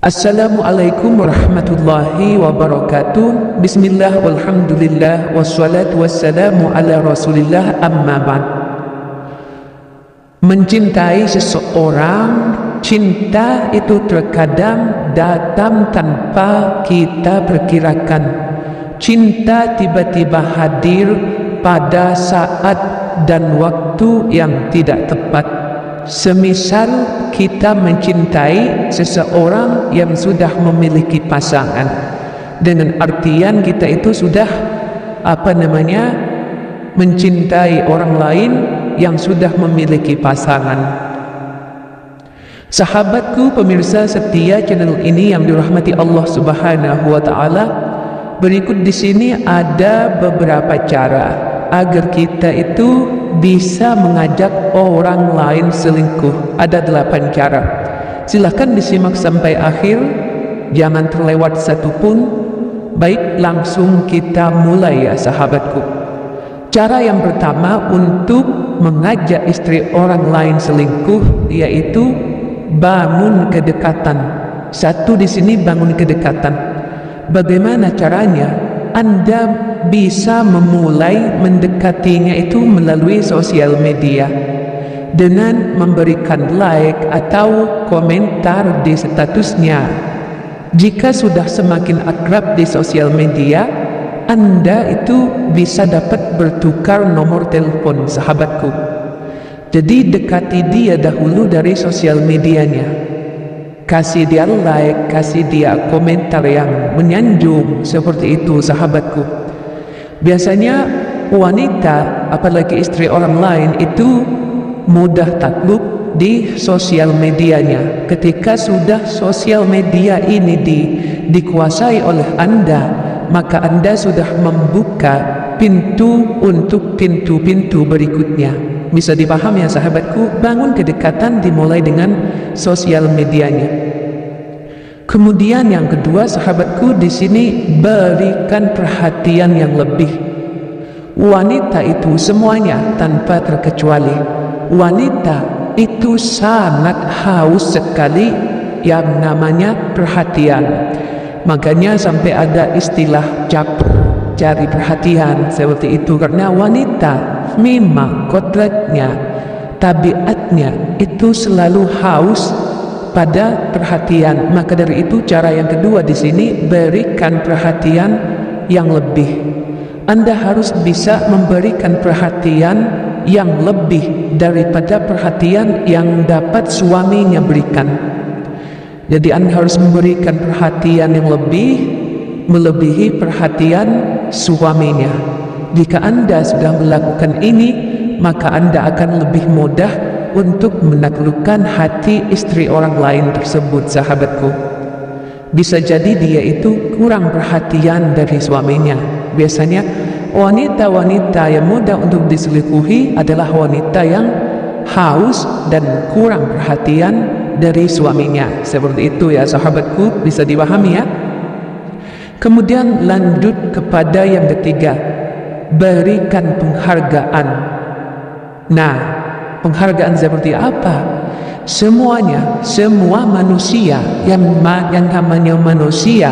Assalamualaikum warahmatullahi wabarakatuh. Bismillah walhamdulillah wassalatu wassalamu ala rasulillah amma ba'd. Mencintai seseorang, cinta itu terkadang datang tanpa kita perkirakan. Cinta tiba-tiba hadir pada saat dan waktu yang tidak tepat. Semisal kita mencintai seseorang yang sudah memiliki pasangan, dengan artian kita itu sudah mencintai orang lain yang sudah memiliki pasangan. Sahabatku, pemirsa setia channel ini yang dirahmati Allah Subhanahu wa taala, berikut di sini ada beberapa cara agar kita itu bisa mengajak orang lain selingkuh. Ada 8 cara. Silahkan disimak sampai akhir, jangan terlewat satupun. Baik, langsung kita mulai ya sahabatku. Cara yang pertama untuk mengajak istri orang lain selingkuh yaitu bangun kedekatan. Satu di sini bangun kedekatan. Bagaimana caranya? Anda bisa memulai mendekatinya itu melalui sosial media dengan memberikan like atau komentar di statusnya. Jika sudah semakin akrab di sosial media, Anda itu bisa dapat bertukar nomor telepon sahabatku. Jadi dekati dia dahulu dari sosial medianya. Kasih dia like, kasih dia komentar yang menyanjung seperti itu sahabatku. Biasanya wanita, apalagi istri orang lain itu mudah takluk di sosial medianya. Ketika sudah sosial media ini dikuasai oleh Anda, maka Anda sudah membuka pintu untuk pintu-pintu berikutnya. Bisa dipahami ya sahabatku, bangun kedekatan dimulai dengan sosial medianya. Kemudian yang kedua sahabatku, di sini berikan perhatian yang lebih. Wanita itu semuanya tanpa terkecuali, wanita itu sangat haus sekali yang namanya perhatian. Makanya sampai ada istilah cari perhatian seperti itu, karena wanita memang kodratnya, tabiatnya itu selalu haus pada perhatian. Maka dari itu cara yang kedua di sini, berikan perhatian yang lebih. Anda harus bisa memberikan perhatian yang lebih daripada perhatian yang dapat suaminya berikan. Jadi Anda harus memberikan perhatian yang lebih, melebihi perhatian suaminya. Jika Anda sudah melakukan ini, maka Anda akan lebih mudah untuk menaklukkan hati istri orang lain tersebut sahabatku. Bisa jadi dia itu kurang perhatian dari suaminya. Biasanya wanita-wanita yang mudah untuk diselingkuhi adalah wanita yang haus dan kurang perhatian dari suaminya. Seperti itu ya sahabatku, bisa dipahami ya. Kemudian lanjut kepada yang ketiga, berikan penghargaan. Nah, penghargaan seperti apa? Semua manusia yang namanya manusia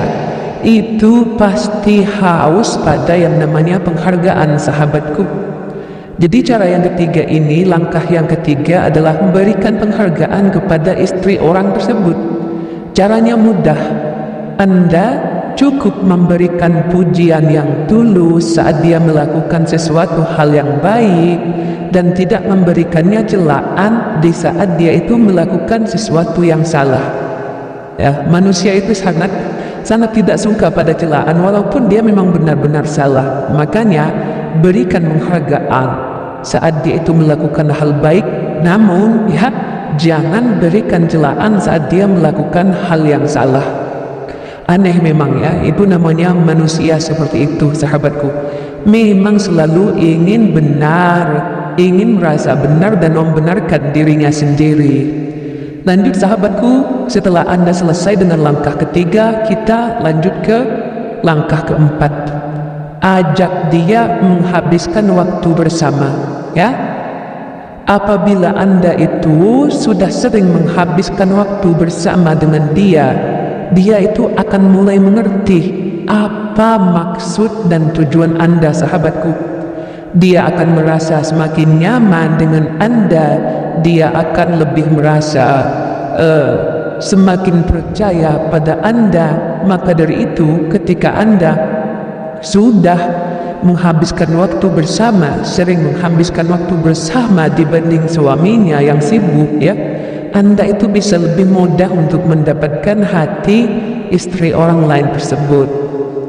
itu pasti haus pada yang namanya penghargaan sahabatku. Jadi cara yang ketiga ini, langkah yang ketiga adalah memberikan penghargaan kepada istri orang tersebut. Caranya mudah. Anda cukup memberikan pujian yang tulus saat dia melakukan sesuatu hal yang baik, dan tidak memberikannya celaan di saat dia itu melakukan sesuatu yang salah. Ya, manusia itu sangat tidak suka pada celaan walaupun dia memang benar-benar salah. Makanya berikan penghargaan saat dia itu melakukan hal baik, namun ya jangan berikan celaan saat dia melakukan hal yang salah. Aneh memang ya, itu namanya manusia seperti itu sahabatku. Memang selalu ingin benar, ingin merasa benar dan membenarkan dirinya sendiri. Lanjut sahabatku, setelah Anda selesai dengan langkah ketiga, kita lanjut ke langkah keempat. Ajak dia menghabiskan waktu bersama ya. Apabila Anda itu sudah sering menghabiskan waktu bersama dengan dia, dia itu akan mulai mengerti apa maksud dan tujuan Anda, sahabatku. Dia akan merasa semakin nyaman dengan Anda, dia akan lebih merasa semakin percaya pada Anda. Maka dari itu, ketika Anda sudah menghabiskan waktu bersama, sering menghabiskan waktu bersama dibanding suaminya yang sibuk, ya, Anda itu bisa lebih mudah untuk mendapatkan hati istri orang lain tersebut.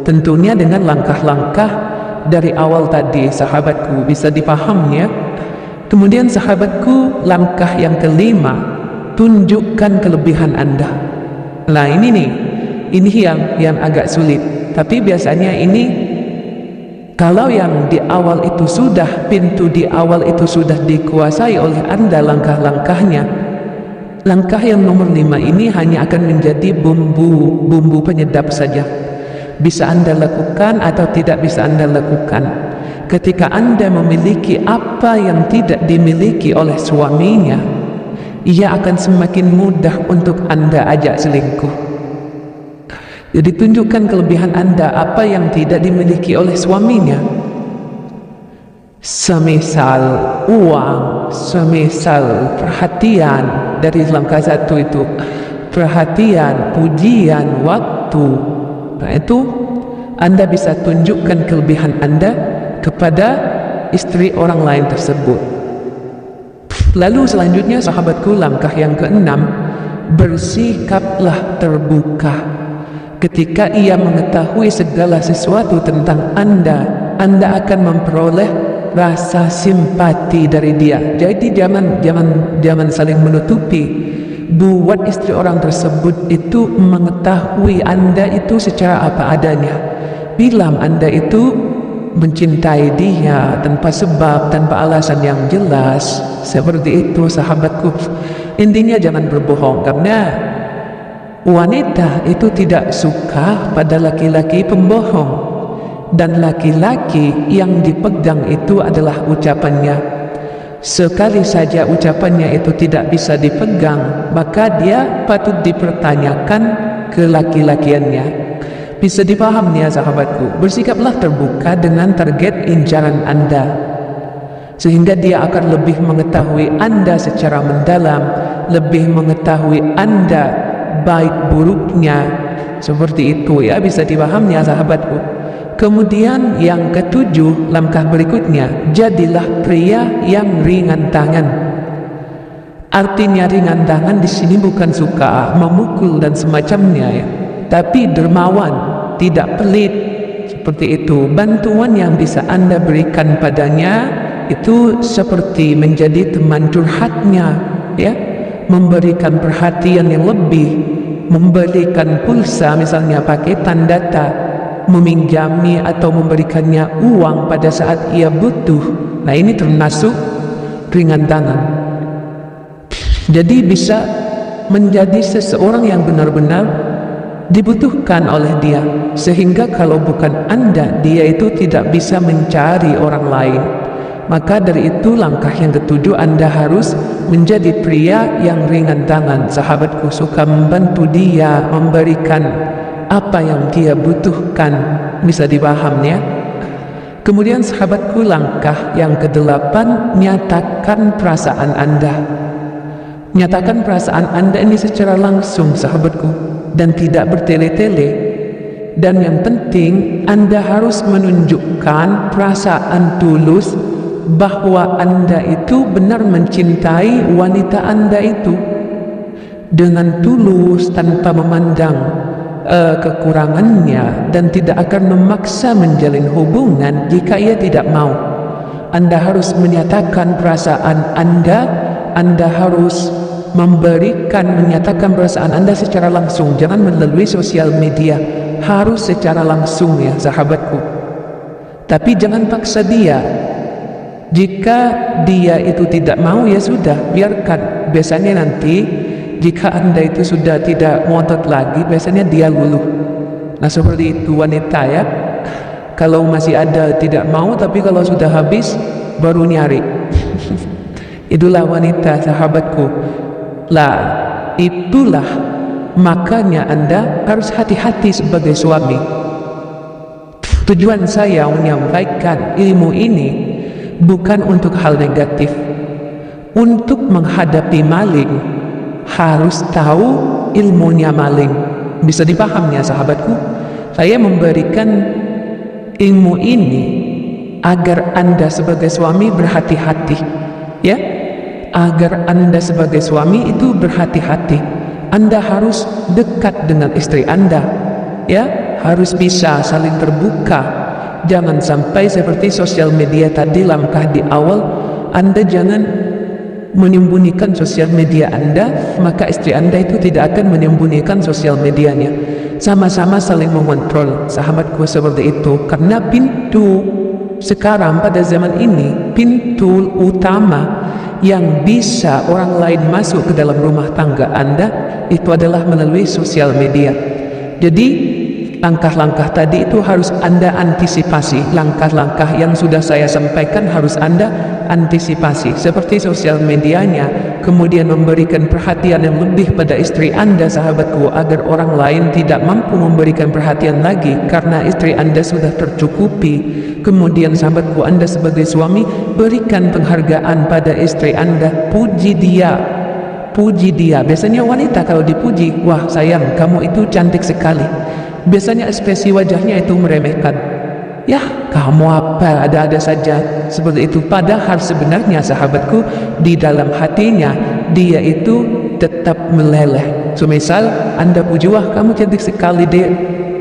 Tentunya dengan langkah-langkah dari awal tadi, sahabatku, bisa dipahami ya. Kemudian sahabatku, langkah yang kelima, tunjukkan kelebihan Anda. Nah ini nih, ini yang agak sulit. Tapi biasanya ini, kalau yang di awal itu sudah, pintu di awal itu sudah dikuasai oleh Anda langkah-langkahnya, langkah yang nomor 5 ini hanya akan menjadi bumbu penyedap saja. Bisa Anda lakukan atau tidak bisa Anda lakukan. Ketika Anda memiliki apa yang tidak dimiliki oleh suaminya, ia akan semakin mudah untuk Anda ajak selingkuh. Jadi tunjukkan kelebihan Anda, apa yang tidak dimiliki oleh suaminya. Semisal uang, semisal perhatian, dari langkah 1 itu perhatian, pujian, waktu. Nah itu Anda bisa tunjukkan kelebihan Anda kepada istri orang lain tersebut. Lalu selanjutnya sahabatku, langkah yang ke-6, bersikaplah terbuka. Ketika ia mengetahui segala sesuatu tentang Anda akan memperoleh rasa simpati dari dia. Jadi jangan saling menutupi. Buat istri orang tersebut itu mengetahui Anda itu secara apa adanya. Bila Anda itu mencintai dia tanpa sebab, tanpa alasan yang jelas, seperti itu sahabatku, intinya jangan berbohong. Karena wanita itu tidak suka pada laki-laki pembohong, dan laki-laki yang dipegang itu adalah ucapannya. Sekali saja ucapannya itu tidak bisa dipegang, maka dia patut dipertanyakan kelaki-lakiannya. Bisa dipahami ya sahabatku. Bersikaplah terbuka dengan target incaran Anda, sehingga dia akan lebih mengetahui Anda secara mendalam, lebih mengetahui Anda baik buruknya. Seperti itu ya, bisa dipahami ya sahabatku. Kemudian yang ke-7, langkah berikutnya, jadilah pria yang ringan tangan. Artinya ringan tangan di sini bukan suka memukul dan semacamnya ya, tapi dermawan, tidak pelit. Seperti itu. Bantuan yang bisa Anda berikan padanya itu seperti menjadi teman curhatnya ya, memberikan perhatian yang lebih, memberikan pulsa misalnya paketan data, meminjami atau memberikannya uang pada saat ia butuh. Nah ini termasuk ringan tangan. Jadi bisa menjadi seseorang yang benar-benar dibutuhkan oleh dia, sehingga kalau bukan Anda, dia itu tidak bisa mencari orang lain. Maka dari itu langkah yang ke-7, Anda harus menjadi pria yang ringan tangan. Sahabatku, suka membantu dia, memberikan apa yang dia butuhkan. Bisa dipahami ya. Kemudian sahabatku, langkah yang ke-8, nyatakan perasaan Anda. Nyatakan perasaan Anda ini secara langsung sahabatku, dan tidak bertele-tele. Dan yang penting, Anda harus menunjukkan perasaan tulus bahwa Anda itu benar mencintai wanita Anda itu dengan tulus, tanpa memandang kekurangannya, dan tidak akan memaksa menjalin hubungan jika ia tidak mau. Anda harus menyatakan perasaan Anda. Anda harus menyatakan perasaan Anda secara langsung, jangan melalui sosial media, harus secara langsung ya sahabatku. Tapi jangan paksa dia. Jika dia itu tidak mau, ya sudah, biarkan. Biasanya nanti jika Anda itu sudah tidak ngotot lagi, biasanya dia luluh. Nah seperti itu wanita ya. Kalau masih ada tidak mau, tapi kalau sudah habis baru nyari. Itulah wanita sahabatku. Lah itulah Makanya Anda harus hati-hati sebagai suami. Tujuan saya menyampaikan ilmu ini bukan untuk hal negatif. Untuk menghadapi maling, harus tahu ilmunya maling. Bisa dipahami ya sahabatku? Saya memberikan ilmu ini agar Anda sebagai suami berhati-hati, ya, agar Anda sebagai suami itu berhati-hati. Anda harus dekat dengan istri Anda, ya, harus bisa saling terbuka. Jangan sampai seperti sosial media tadi, langkah di awal, Anda jangan menyembunyikan sosial media Anda, maka istri Anda itu tidak akan menyembunyikan sosial medianya. Sama-sama saling mengontrol, sahabatku, seperti itu. Karena pintu sekarang pada zaman ini, pintu utama yang bisa orang lain masuk ke dalam rumah tangga Anda itu adalah melalui sosial media. Jadi langkah-langkah tadi itu harus Anda antisipasi. Langkah-langkah yang sudah saya sampaikan harus Anda antisipasi, seperti sosial medianya, kemudian memberikan perhatian yang lebih pada istri Anda, sahabatku, agar orang lain tidak mampu memberikan perhatian lagi karena istri Anda sudah tercukupi. Kemudian sahabatku, Anda sebagai suami, berikan penghargaan pada istri Anda, puji dia. Puji dia. Biasanya wanita kalau dipuji, wah sayang, kamu itu cantik sekali. Biasanya ekspresi wajahnya itu meremehkan. Ya, kamu apa, ada-ada saja, seperti itu. Padahal sebenarnya sahabatku, di dalam hatinya dia itu tetap meleleh. Semisal Anda puji, wah kamu cantik sekali dek.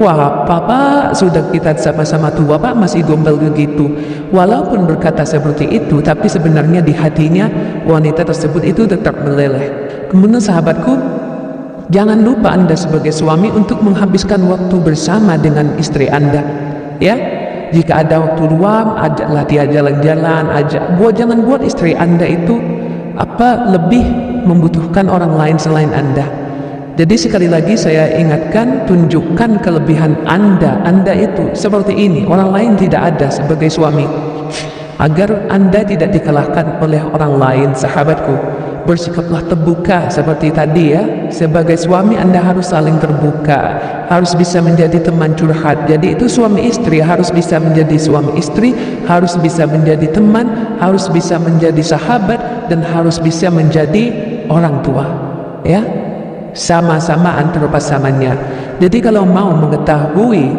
Wah papa, sudah kita sama-sama tua pak masih gombal begitu. Walaupun berkata seperti itu, tapi sebenarnya di hatinya wanita tersebut itu tetap meleleh. Kemudian sahabatku, jangan lupa Anda sebagai suami untuk menghabiskan waktu bersama dengan istri Anda, ya. Jika ada waktu luang, ajaklah dia jalan-jalan, jangan buat istri Anda itu lebih membutuhkan orang lain selain Anda. Jadi sekali lagi saya ingatkan, tunjukkan kelebihan Anda itu seperti ini, orang lain tidak ada sebagai suami, agar Anda tidak dikalahkan oleh orang lain, sahabatku. Bersikaplah terbuka seperti tadi, ya. Sebagai suami Anda harus saling terbuka, harus bisa menjadi teman curhat. Jadi itu suami istri harus bisa menjadi suami istri, harus bisa menjadi teman, harus bisa menjadi sahabat, dan harus bisa menjadi orang tua, ya. Sama-sama antar pasangannya. Jadi kalau mau mengetahui,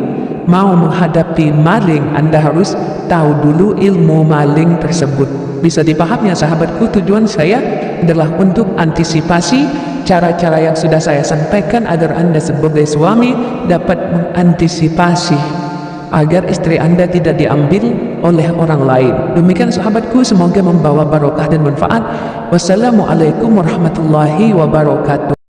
mau menghadapi maling, Anda harus tahu dulu ilmu maling tersebut. Bisa dipahami ya sahabatku? Tujuan saya adalah untuk antisipasi cara-cara yang sudah saya sampaikan agar Anda sebagai suami dapat mengantisipasi agar istri Anda tidak diambil oleh orang lain. Demikian sahabatku, semoga membawa barokah dan manfaat. Wassalamualaikum warahmatullahi wabarakatuh.